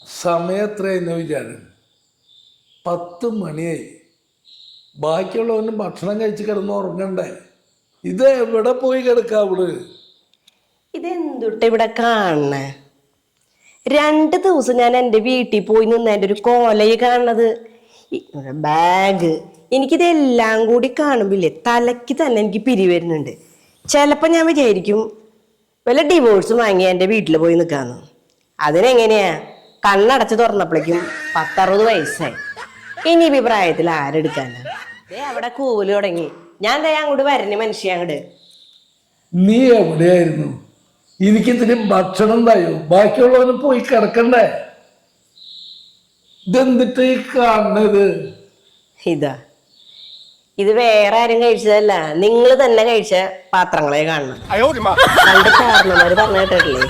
സമയം എത്രയെന്ന് വിചാരം 10 മണിയായി. ബാക്കിയുള്ളവനും ഭക്ഷണം കഴിച്ച് കിടന്ന് ഉറങ്ങണ്ടേ? ഇത് എവിടെ പോയി കിടക്കാവള്? ഇതെന്തുട്ട ഇവിടെ കാണണേ? 2 ദിവസം ഞാൻ എൻ്റെ വീട്ടിൽ പോയി നിന്ന് എൻ്റെ ഒരു കോലയെ കാണുന്നത്. ബാഗ് എനിക്കിതെല്ലാം കൂടി കാണുമ്പില്ലേ തലയ്ക്ക് തന്നെ എനിക്ക് പിരി വരുന്നുണ്ട്. ചിലപ്പോൾ ഞാൻ വിചാരിക്കും വല്ല ഡിവോഴ്സും വാങ്ങി എൻ്റെ വീട്ടിൽ പോയി നിൽക്കാന്ന്. അതിനെങ്ങനെയാ കണ്ണടച്ച് തുറന്നപ്പോഴേക്കും 10-60 വയസ്സായി. ഇനി ഈ പ്രായത്തിൽ ആരെടുക്കാനാ? അവിടെ കൂവല് തുടങ്ങി. ഞാൻ ദേ അങ്ങോട്ട് വരണേ മനുഷ്യ അങ്ങോട്ട്. നീ എവിടെയായിരുന്നു? എനിക്കിതിന് ഭക്ഷണം തായോ? ബാക്കിയുള്ളവന് പോയി കിടക്കണ്ടേ? ഇതെന്തിട്ട് ഈ കാണുന്നത്? ഇത് വേറെ ആരും കഴിച്ചതല്ല, നിങ്ങൾ തന്നെ കഴിച്ച പാത്രങ്ങളെ കാണണം. പണ്ട് കാരണന്മാര് പറഞ്ഞു കേട്ടിട്ടില്ലേ,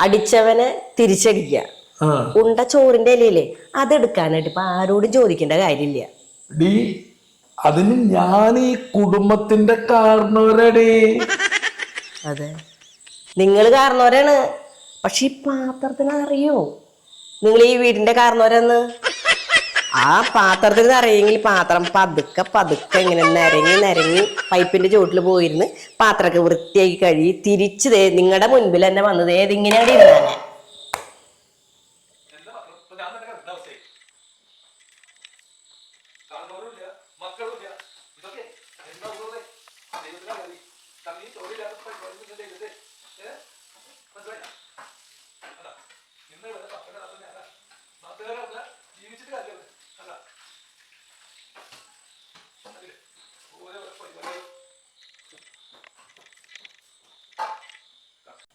അടിച്ചവനെ തിരിച്ചടിക്ക. ഉണ്ട ചോറിന്റെ ഇലയില്ലേ അതെടുക്കാനായിട്ട് ഇപ്പൊ ആരോടും ചോദിക്കേണ്ട കാര്യമില്ല. അതിന് ഞാൻ ഈ കുടുംബത്തിന്റെ കാരണവരടി. അതെ, നിങ്ങൾ കാരണവരാണ്. പക്ഷെ ഈ പാത്രത്തിന് അറിയോ നിങ്ങൾ ഈ വീടിന്റെ കാരണവരെന്ന്? ആ പാത്രത്തിന് അറിയെങ്കിൽ പാത്രം പതുക്കെ പതുക്കെ ഇങ്ങനെ നിരങ്ങി പൈപ്പിന്റെ ചോട്ടിൽ പോയിരുന്ന് പാത്രമൊക്കെ വൃത്തിയാക്കി കഴുകി തിരിച്ചു നിങ്ങളുടെ മുൻപിൽ തന്നെ വന്നത് ഏതിങ്ങനെയാണ് ഇരുന്നാനെ.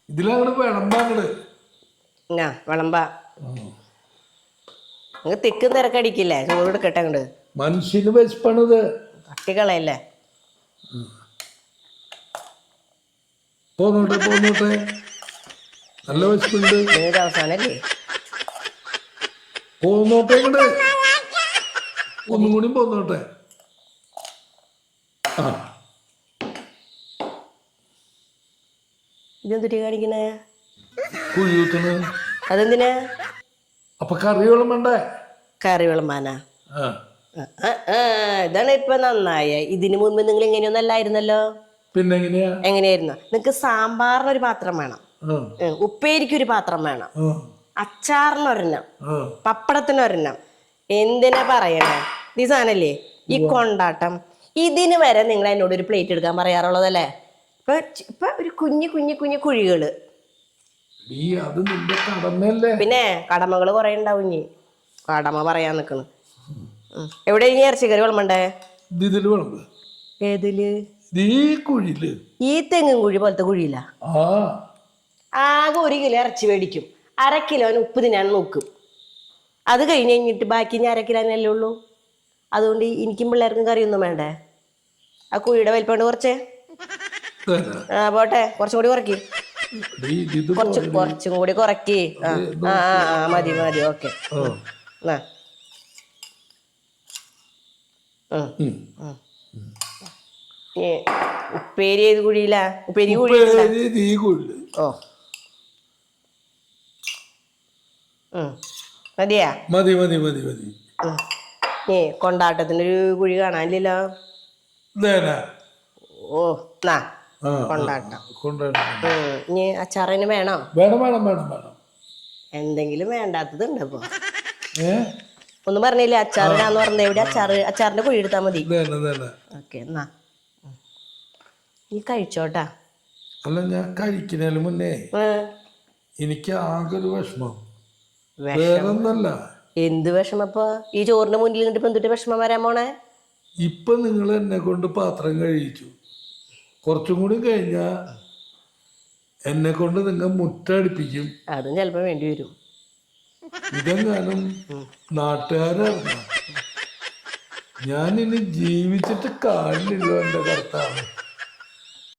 ഇതിലങ്ങോട്ട് വിളമ്പാങ്ങട്. വിളമ്പാ തിക്കും തിരക്കടിക്കില്ലേ? ചോറ് എടുക്കട്ടെ അങ്ങോട്ട്. മനുഷ്യന് വിശപ്പണത്. തട്ടിക്കളയല്ലേ? പോന്നോട്ടെ നല്ല വിശപ്പുണ്ട്. അവസാനല്ലേ? പോന്നോട്ടെ ഇങ്ങട്, ഒന്നും കൂടി പോന്നോട്ടെ. ഇതെന്തുട്ടി കാണിക്കണേ? കുഴിയൂത്തണ്. അതെന്തിനാ? അപ്പൊ കറി വെള്ളം വേണ്ടേ? കറി വിളമ്പാനാ? ഇതാണ് ഇപ്പൊ നന്നായ. ഇതിനു മുൻപ് നിങ്ങൾ ഇങ്ങനെയൊന്നും അല്ലായിരുന്നല്ലോ. പിന്നെ എങ്ങനെയായിരുന്നു? നിങ്ങക്ക് സാമ്പാറിനൊരു പാത്രം വേണം, ഉപ്പേരിക്കൊരു പാത്രം വേണം, അച്ചാറിനൊരെണ്ണം, പപ്പടത്തിനൊരെണ്ണം. എന്തിനാ പറയണേ? ഈ സാധനല്ലേ ഈ കൊണ്ടാട്ടം. ഇതിന് വരെ നിങ്ങൾ എന്നോട് ഒരു പ്ലേറ്റ് എടുക്കാൻ പറയാറുള്ളതല്ലേ? ഇപ്പൊ ഒരു കുഞ്ഞു കുഴികള്. പിന്നെ കടമകള് കുറെ ഉണ്ടാവും. ഇനി കടമ പറയാൻ നിക്കണ്. എവിടെ ഇനി ഇറച്ചിക്കറി വിളമ്പണ്ടേ? ഏതില്? ഈ തെങ്ങും കുഴി പോലത്തെ കുഴിയില്ല. ആകെ 1 കിലോ ഇറച്ചി മേടിക്കും, 1/2 കിലോന് ഉപ്പ് തിന്നാൻ നോക്കും. അത് കഴിഞ്ഞിട്ട് ബാക്കി 1/2 കിലോനല്ലേ ഉള്ളൂ. അതുകൊണ്ട് എനിക്കും പിള്ളേർക്കും കറിയൊന്നും വേണ്ടേ? ആ കുഴിയുടെ വലിപ്പമുണ്ട് കുറച്ച്. പോട്ടെ, കുറച്ചും കൂടി കുറക്കി. കുറച്ചും കൂടി കുറക്കി. മതി. ഓക്കെ. ഉപ്പേരി ഏത് കുഴിയില്ല? ഉപ്പേരി ഓ മതിയാ? മതി. കൊണ്ടാട്ടത്തിന്റെ ഒരു കുഴി കാണാനില്ലല്ലോ. ഓ കൊണ്ടാട്ടം. ഇനി അച്ചാറിന് വേണോ? വേണം. എന്തെങ്കിലും വേണ്ടാത്തതുണ്ട് ഇപ്പൊ? ഒന്നും പറഞ്ഞില്ലേ? അച്ചാറിനാന്ന് പറഞ്ഞത്. എവിടെ അച്ചാറിന്റെ കുഴി എടുത്താ മതി. ഓക്കെ, എന്നാ നീ കഴിച്ചോട്ടാ. അല്ല, ഞാൻ കഴിക്കുന്നതിന് മുന്നേ എനിക്ക് ആകെ ഒരു വിഷമം. വേറൊന്നല്ല. എന്ത് വിഷമപ്പോ? ഈ ചോറിന്റെ മുന്നിൽ നിന്നിട്ട് എന്തിട്ട് വിഷമം വരാൻ പോണേ? ഇപ്പൊ നിങ്ങൾ എന്നെ കൊണ്ട് പാത്രം കഴിച്ചു. കുറച്ചും കൂടി കഴിഞ്ഞാ എന്നെ കൊണ്ട് നിങ്ങൾ മുറ്റടിപ്പിക്കും. അതും ചിലപ്പോ വേണ്ടി വരും. ഇതെങ്ങാനും നാട്ടുകാരറിഞ്ഞ ഞാൻ ഇനി ജീവിച്ചിട്ട് കാണില്ലല്ലോ എന്റെ കർത്താവ്.